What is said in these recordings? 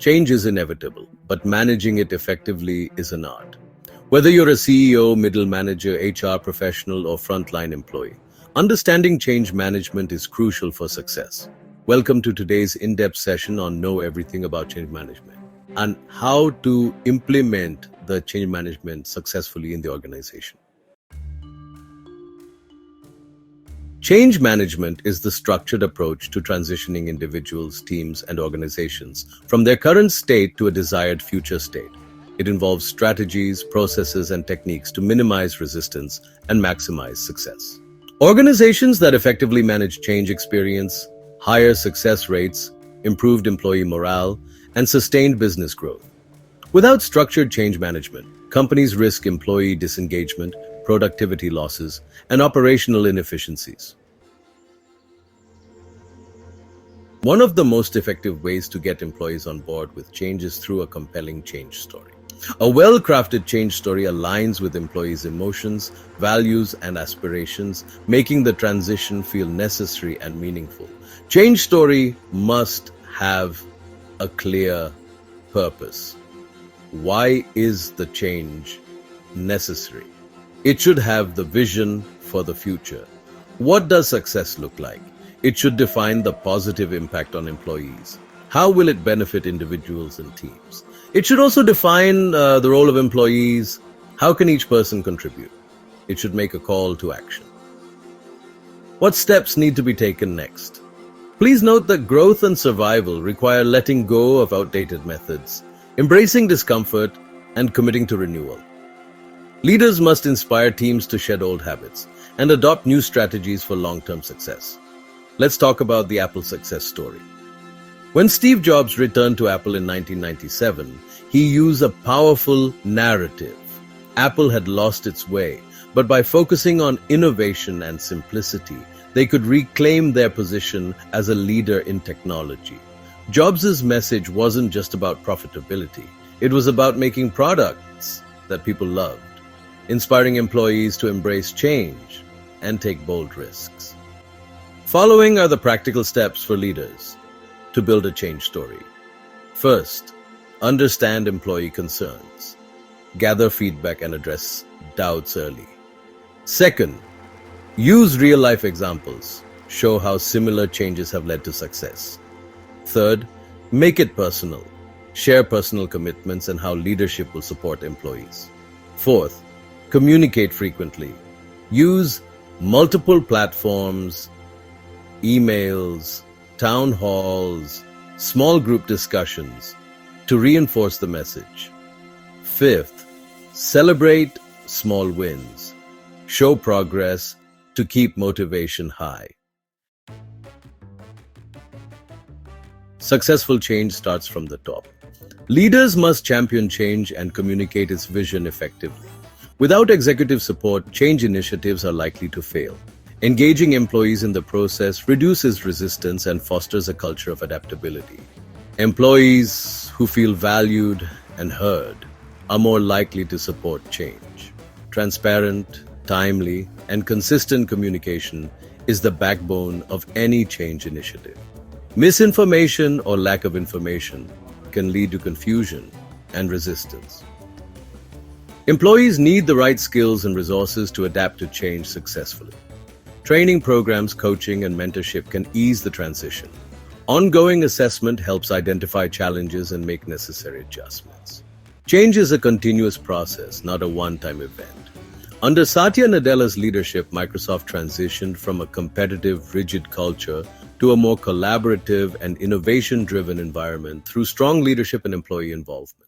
Change is inevitable, but managing it effectively is an art. Whether you're a CEO, middle manager, HR professional, or frontline employee, understanding change management is crucial for success. Welcome to today's in-depth session on Know Everything About Change Management and how to implement the change management successfully in the organization. Change management is the structured approach to transitioning individuals, teams, and organizations from their current state to a desired future state. It involves strategies, processes, and techniques to minimize resistance and maximize success. Organizations that effectively manage change experience higher success rates, improved employee morale, and sustained business growth. Without structured change management, companies risk employee disengagement, productivity losses, and operational inefficiencies. One of the most effective ways to get employees on board with change is through a compelling change story. A well-crafted change story aligns with employees' emotions, values, and aspirations, making the transition feel necessary and meaningful. Change story must have a clear purpose. Why is the change necessary? It should have the vision for the future. What does success look like? It should define the positive impact on employees. How will it benefit individuals and teams? It should also define the role of employees. How can each person contribute? It should make a call to action. What steps need to be taken next? Please note that growth and survival require letting go of outdated methods, embracing discomfort, and committing to renewal. Leaders must inspire teams to shed old habits and adopt new strategies for long-term success. Let's talk about the Apple success story. When Steve Jobs returned to Apple in 1997, he used a powerful narrative. Apple had lost its way, but by focusing on innovation and simplicity, they could reclaim their position as a leader in technology. Jobs' message wasn't just about profitability. It was about making products that people loved, inspiring employees to embrace change and take bold risks. Following are the practical steps for leaders to build a change story. First, understand employee concerns. Gather feedback and address doubts early. Second, use real-life examples. Show how similar changes have led to success. Third, make it personal. Share personal commitments and how leadership will support employees. Fourth, communicate frequently. Use multiple platforms, emails, town halls, small group discussions to reinforce the message. Fifth, celebrate small wins. Show progress to keep motivation high. Successful change starts from the top. Leaders must champion change and communicate its vision effectively. Without executive support, change initiatives are likely to fail. Engaging employees in the process reduces resistance and fosters a culture of adaptability. Employees who feel valued and heard are more likely to support change. Transparent, timely, and consistent communication is the backbone of any change initiative. Misinformation or lack of information can lead to confusion and resistance. Employees need the right skills and resources to adapt to change successfully. Training programs, coaching, and mentorship can ease the transition. Ongoing assessment helps identify challenges and make necessary adjustments. Change is a continuous process, not a one-time event. Under Satya Nadella's leadership, Microsoft transitioned from a competitive, rigid culture to a more collaborative and innovation-driven environment through strong leadership and employee involvement.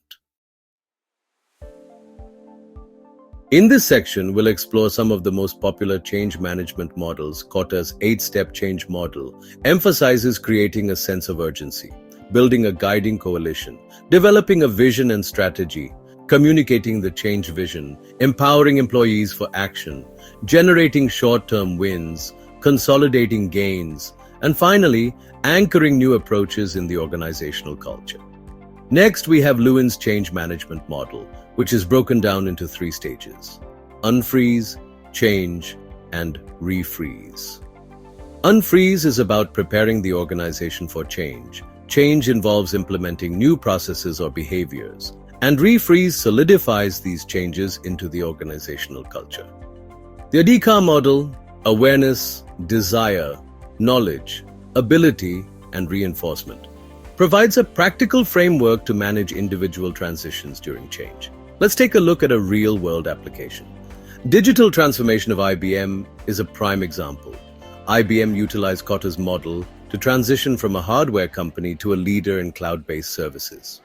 In this section, we'll explore some of the most popular change management models. Kotta's 8-step change model emphasizes creating a sense of urgency, building a guiding coalition, developing a vision and strategy, communicating the change vision, empowering employees for action, generating short-term wins, consolidating gains, and finally, anchoring new approaches in the organizational culture. Next, we have Lewin's change management model, which is broken down into 3 stages: unfreeze, change, and refreeze. Unfreeze is about preparing the organization for change. change involves implementing new processes or behaviors, and refreeze solidifies these changes into the organizational culture. The ADICA model: awareness, desire, knowledge, ability, and reinforcement, provides a practical framework to manage individual transitions during change. Let's take a look at a real-world application. Digital transformation of IBM is a prime example. IBM utilized Kotter's model to transition from a hardware company to a leader in cloud-based services.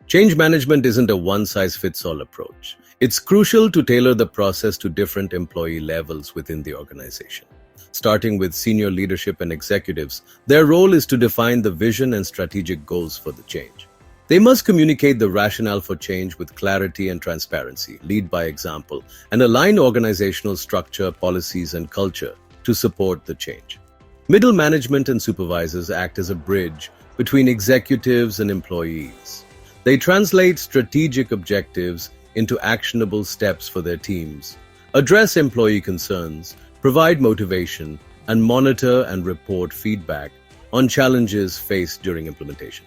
Change management isn't a one-size-fits-all approach. It's crucial to tailor the process to different employee levels within the organization. Starting with senior leadership and executives, their role is to define the vision and strategic goals for the change. They must communicate the rationale for change with clarity and transparency, lead by example, and align organizational structure, policies, and culture to support the change. Middle management and supervisors act as a bridge between executives and employees. They translate strategic objectives into actionable steps for their teams, address employee concerns, provide motivation, and monitor and report feedback on challenges faced during implementation.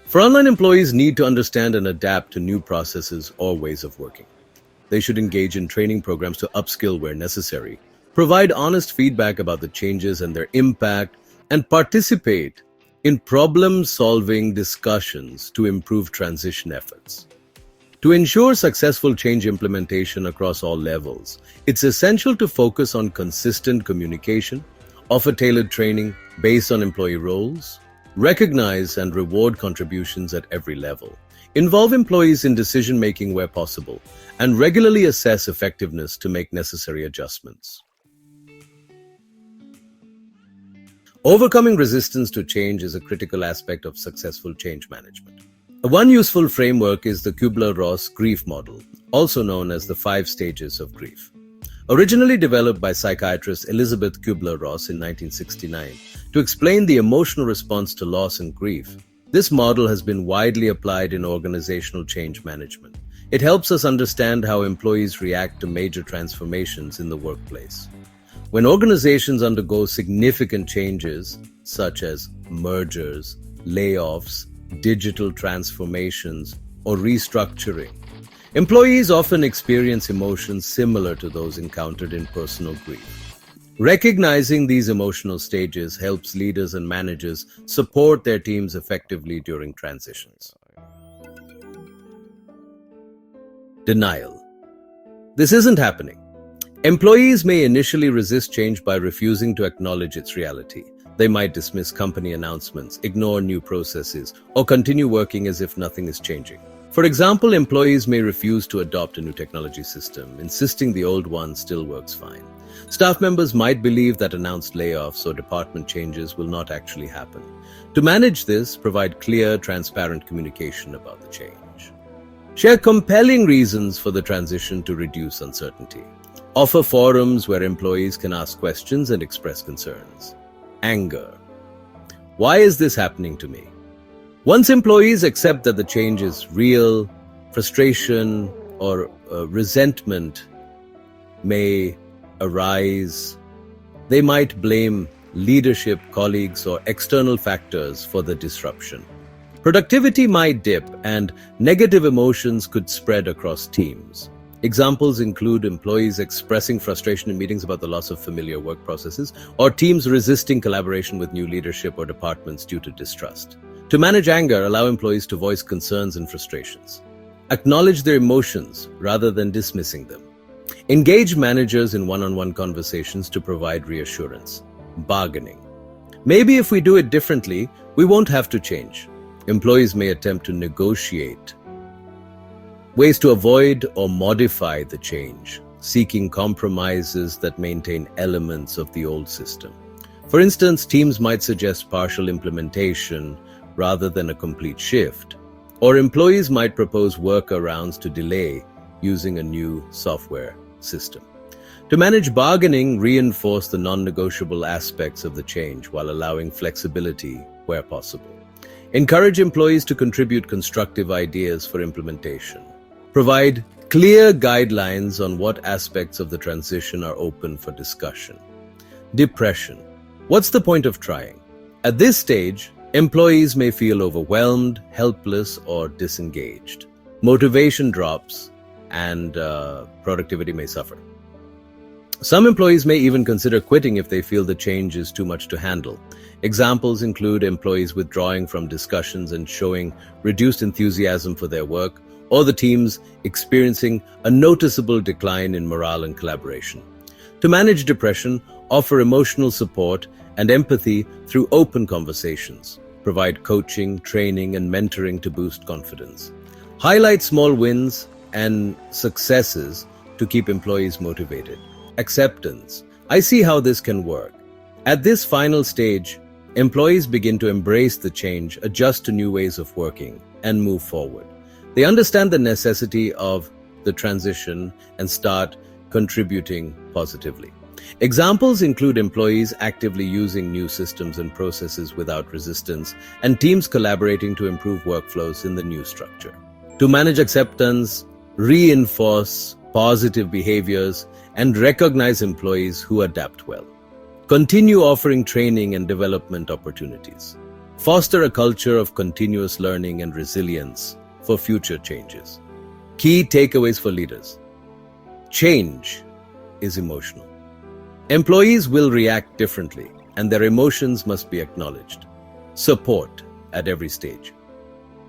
Frontline employees need to understand and adapt to new processes or ways of working. They should engage in training programs to upskill where necessary, provide honest feedback about the changes and their impact, and participate in problem-solving discussions to improve transition efforts. To ensure successful change implementation across all levels, it's essential to focus on consistent communication, offer tailored training based on employee roles, recognize and reward contributions at every level, involve employees in decision-making where possible, and regularly assess effectiveness to make necessary adjustments. Overcoming resistance to change is a critical aspect of successful change management. One useful framework is the Kubler-Ross grief model, also known as the 5 stages of grief. Originally developed by psychiatrist Elizabeth Kubler-Ross in 1969 to explain the emotional response to loss and grief, this model has been widely applied in organizational change management. It helps us understand how employees react to major transformations in the workplace. When organizations undergo significant changes, such as mergers, layoffs, digital transformations, or restructuring, employees often experience emotions similar to those encountered in personal grief. Recognizing these emotional stages helps leaders and managers support their teams effectively during transitions. Denial. This isn't happening. Employees may initially resist change by refusing to acknowledge its reality. They might dismiss company announcements, ignore new processes, or continue working as if nothing is changing. For example, employees may refuse to adopt a new technology system, insisting the old one still works fine. Staff members might believe that announced layoffs or department changes will not actually happen. To manage this, provide clear, transparent communication about the change. Share compelling reasons for the transition to reduce uncertainty. Offer forums where employees can ask questions and express concerns. Anger. Why is this happening to me? Once employees accept that the change is real, frustration or resentment may arise. They might blame leadership, colleagues, or external factors for the disruption. Productivity might dip, and negative emotions could spread across teams. Examples include employees expressing frustration in meetings about the loss of familiar work processes, or teams resisting collaboration with new leadership or departments due to distrust. To manage anger, allow employees to voice concerns and frustrations. Acknowledge their emotions rather than dismissing them. Engage managers in one-on-one conversations to provide reassurance. Bargaining. Maybe if we do it differently, we won't have to change. Employees may attempt to negotiate ways to avoid or modify the change, seeking compromises that maintain elements of the old system. For instance, teams might suggest partial implementation rather than a complete shift, or employees might propose workarounds to delay using a new software system. To manage bargaining, reinforce the non-negotiable aspects of the change while allowing flexibility where possible. Encourage employees to contribute constructive ideas for implementation. Provide clear guidelines on what aspects of the transition are open for discussion. Depression. What's the point of trying? At this stage, employees may feel overwhelmed, helpless, or disengaged. Motivation drops, and productivity may suffer. Some employees may even consider quitting if they feel the change is too much to handle. Examples include employees withdrawing from discussions and showing reduced enthusiasm for their work, or the teams experiencing a noticeable decline in morale and collaboration. To manage depression, offer emotional support and empathy through open conversations. Provide coaching, training, and mentoring to boost confidence. Highlight small wins and successes to keep employees motivated. Acceptance. I see how this can work. At this final stage, employees begin to embrace the change, adjust to new ways of working, and move forward. They understand the necessity of the transition and start contributing positively. Examples include employees actively using new systems and processes without resistance, and teams collaborating to improve workflows in the new structure. To manage acceptance, reinforce positive behaviors, and recognize employees who adapt well. Continue offering training and development opportunities. Foster a culture of continuous learning and resilience for future changes. Key takeaways for leaders. Change is emotional. Employees will react differently, and their emotions must be acknowledged. Support at every stage.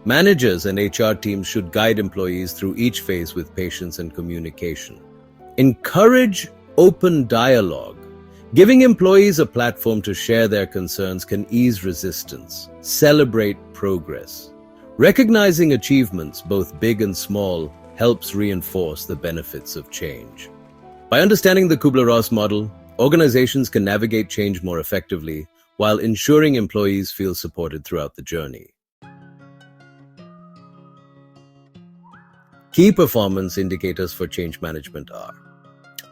Managers and HR teams should guide employees through each phase with patience and communication. Encourage open dialogue. Giving employees a platform to share their concerns can ease resistance. Celebrate progress. Recognizing achievements, both big and small, helps reinforce the benefits of change. By understanding the Kubler-Ross model, organizations can navigate change more effectively while ensuring employees feel supported throughout the journey. Key performance indicators for change management are: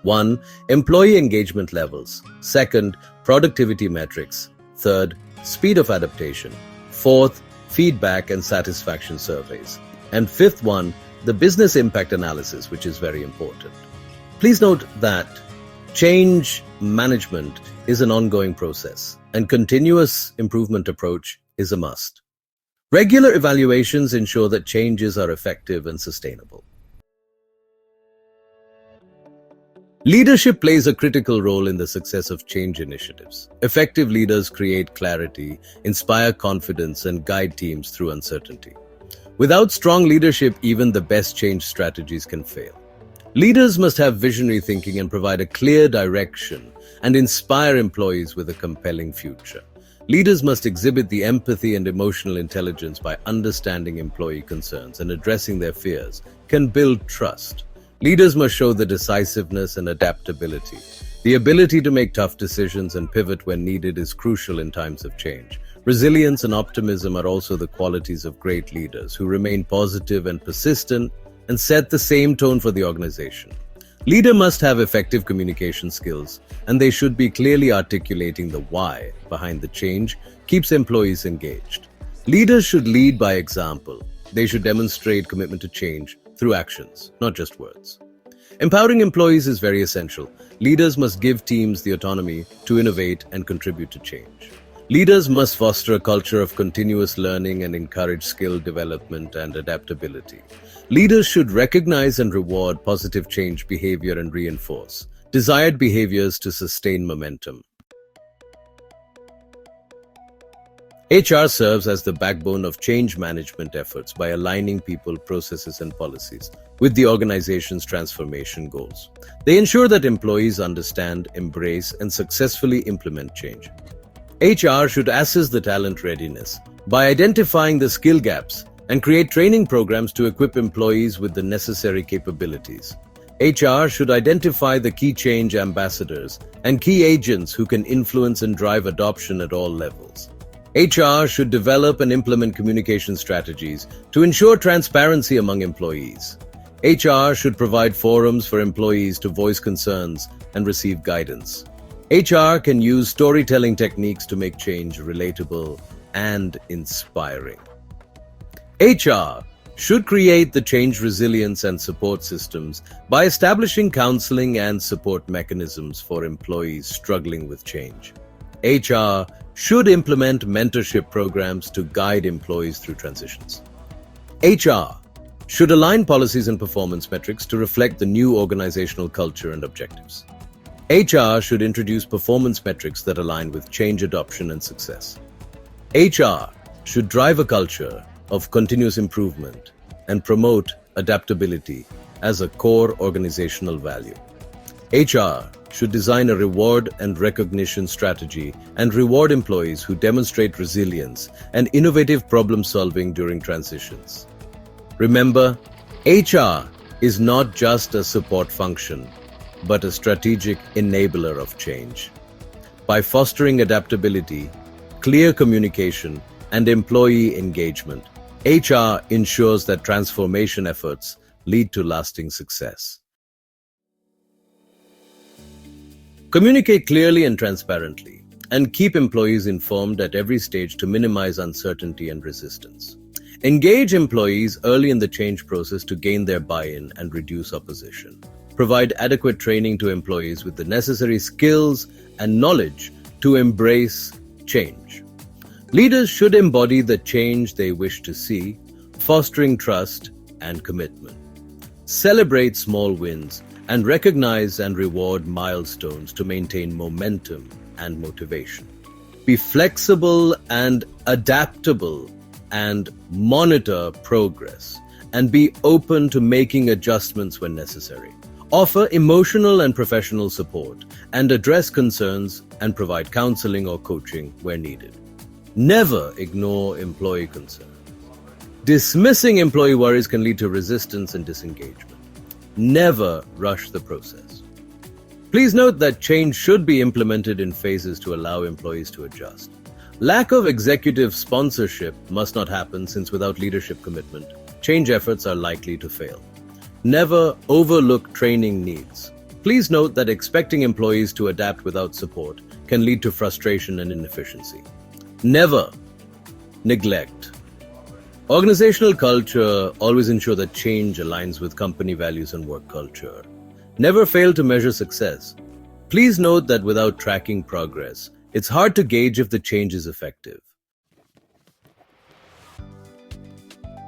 1. Employee engagement levels. 2nd, productivity metrics. 3rd, speed of adaptation. 4th, feedback and satisfaction surveys. And 5th one, the business impact analysis, which is very important. Please note that change management is an ongoing process, and continuous improvement approach is a must. Regular evaluations ensure that changes are effective and sustainable. Leadership plays a critical role in the success of change initiatives. Effective leaders create clarity, inspire confidence, and guide teams through uncertainty. Without strong leadership, even the best change strategies can fail. Leaders must have visionary thinking and provide a clear direction and inspire employees with a compelling future. Leaders must exhibit the empathy and emotional intelligence by understanding employee concerns and addressing their fears, can build trust. Leaders must show the decisiveness and adaptability. The ability to make tough decisions and pivot when needed is crucial in times of change. Resilience and optimism are also the qualities of great leaders who remain positive and persistent and set the same tone for the organization. Leader must have effective communication skills, and they should be clearly articulating the why behind the change keeps employees engaged. Leaders should lead by example. They should demonstrate commitment to change through actions, not just words. Empowering employees is very essential. Leaders must give teams the autonomy to innovate and contribute to change. Leaders must foster a culture of continuous learning and encourage skill development and adaptability. Leaders should recognize and reward positive change behavior and reinforce desired behaviors to sustain momentum. HR serves as the backbone of change management efforts by aligning people, processes, and policies with the organization's transformation goals. They ensure that employees understand, embrace, and successfully implement change. HR should assess the talent readiness by identifying the skill gaps and create training programs to equip employees with the necessary capabilities. HR should identify the key change ambassadors and key agents who can influence and drive adoption at all levels. HR should develop and implement communication strategies to ensure transparency among employees. HR should provide forums for employees to voice concerns and receive guidance. HR can use storytelling techniques to make change relatable and inspiring. HR should create the change resilience and support systems by establishing counseling and support mechanisms for employees struggling with change. HR should implement mentorship programs to guide employees through transitions. HR should align policies and performance metrics to reflect the new organizational culture and objectives. HR should introduce performance metrics that align with change adoption and success. HR should drive a culture of continuous improvement and promote adaptability as a core organizational value. HR should design a reward and recognition strategy and reward employees who demonstrate resilience and innovative problem solving during transitions. Remember, HR is not just a support function, but a strategic enabler of change. By fostering adaptability, clear communication, and employee engagement, HR ensures that transformation efforts lead to lasting success. Communicate clearly and transparently, and keep employees informed at every stage to minimize uncertainty and resistance. Engage employees early in the change process to gain their buy-in and reduce opposition. Provide adequate training to employees with the necessary skills and knowledge to embrace change. Leaders should embody the change they wish to see, fostering trust and commitment. Celebrate small wins and recognize and reward milestones to maintain momentum and motivation. Be flexible and adaptable and monitor progress, and be open to making adjustments when necessary. Offer emotional and professional support and address concerns and provide counseling or coaching where needed. Never ignore employee concerns. Dismissing employee worries can lead to resistance and disengagement. Never rush the process. Please note that change should be implemented in phases to allow employees to adjust. Lack of executive sponsorship must not happen, since without leadership commitment, change efforts are likely to fail. Never overlook training needs. Please note that expecting employees to adapt without support can lead to frustration and inefficiency. Never neglect. Organizational culture always ensure that change aligns with company values and work culture. Never fail to measure success. Please note that without tracking progress, it's hard to gauge if the change is effective.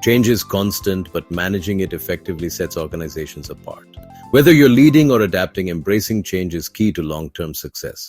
Change is constant, but managing it effectively sets organizations apart. Whether you're leading or adapting, embracing change is key to long-term success.